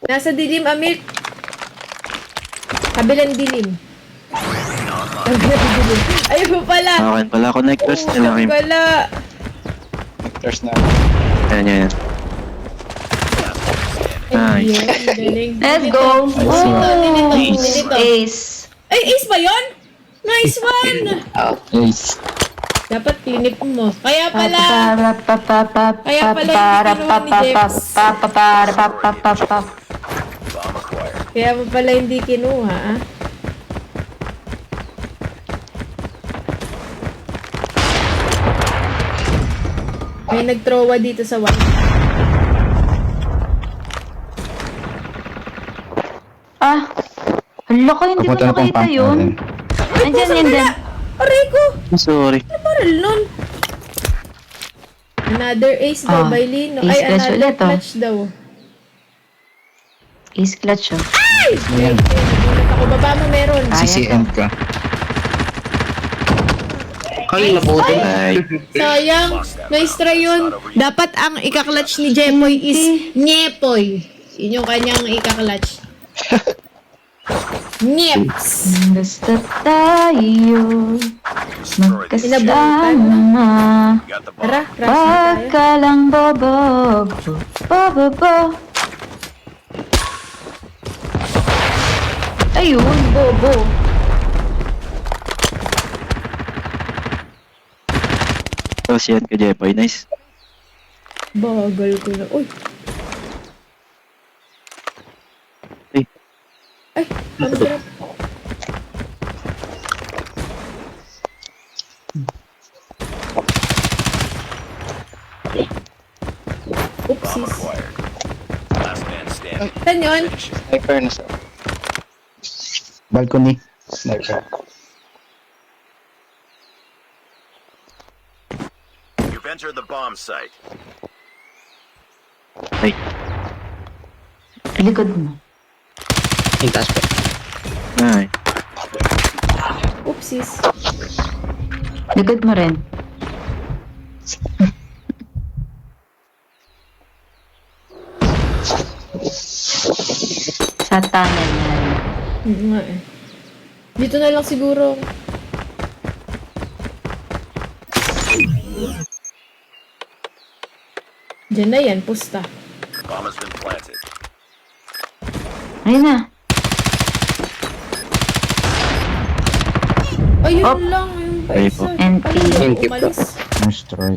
Nasa dilim, Amir. Kabilang dilim. Kabilang dilim. Ayun mo pala. Akin pala, connectors na lang yung... Wala. Connectors na. Yan. Ay, Nice. yun, galing. Let's go! Nilito. Ace! Ay, ace ba yun? Nice one! Ace. Dapat clinip mo. Kaya pala, Kaya pala hindi kinuha ni Jeps. Kaya mo pala hindi kinuha, ah. May nagtrowa dito sa one. Hala ko, hindi ko Pupunta na pong nakita pump yun. natin. Andyan, yan din. Aray ko! Sorry. Ano paral nun? Another ace daw by Lino. Ace Ay, clutch another ulit, oh. clutch daw. Ace clutch, oh. Ay! Ayan. Nagulat ako. Baba mo meron. CCM ka. Ay, naputo. Ay. Sayang. Nice try yun. Dapat ang ika-clutch ni Jepoy is Nyepoy. Yun yung kanyang ika-clutch. Nyeps. Basta tayo magkasama. Tara, crash na tayo. Wag ka lang bobo. Ayun, bobo. Tapos yan ka, Jepoy. Nice. Bagal ko na. Uy. Ay. Ay, ang sarap. Oopsies. Saan yun? Sniper na sa... Balcony. Sniper. You've entered the bomb site. Ay. Likod mo. Yung taas po. Ay. Oopsies. Likod mo rin. Sa tunnel na. Nga eh. Dito na lang siguro. Diyan na yan, pusta. Bomb has been planted. Ayun na. Ayun Op. lang, yung pa Ay isa. po. NT. Ay, NT po. umalis. Nice try.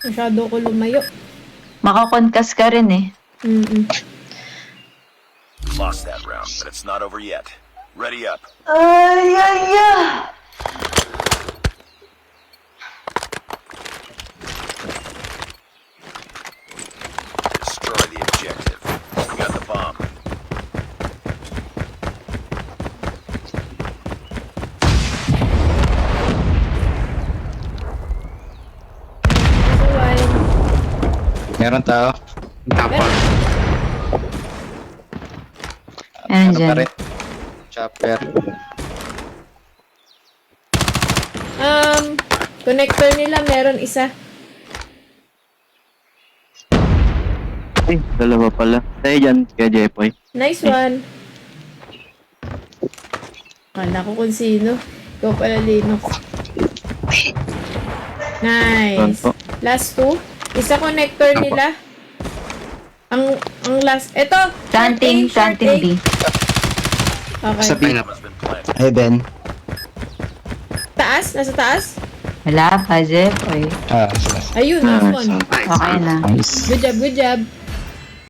Masyado ko lumayo. Makakonkas ka rin eh. Lost that round, but it's not over yet. Ready up. Ay. Destroy the objective. We got the bomb. So, wine. Meron tao. Tapos. Ayan Ano pa dyan. rin? Chopper. Connector nila, meron isa. Ay, dalawa pala. Tayo dyan, kaya Jepoy. Nice one. Kala ko kung sino. Ikaw pala, Linux. Nice. Saan po? Last two. Isa connector nila. Ang last. Eto. Planting, short planting A. B. Okay. Sa B. Bomb has been planted. Heaven. Taas? Nasa taas? Wala pa, Jeff. Oy. Ah, Ayun, nice Nice one. one. Okay na. nice. Good job, good job.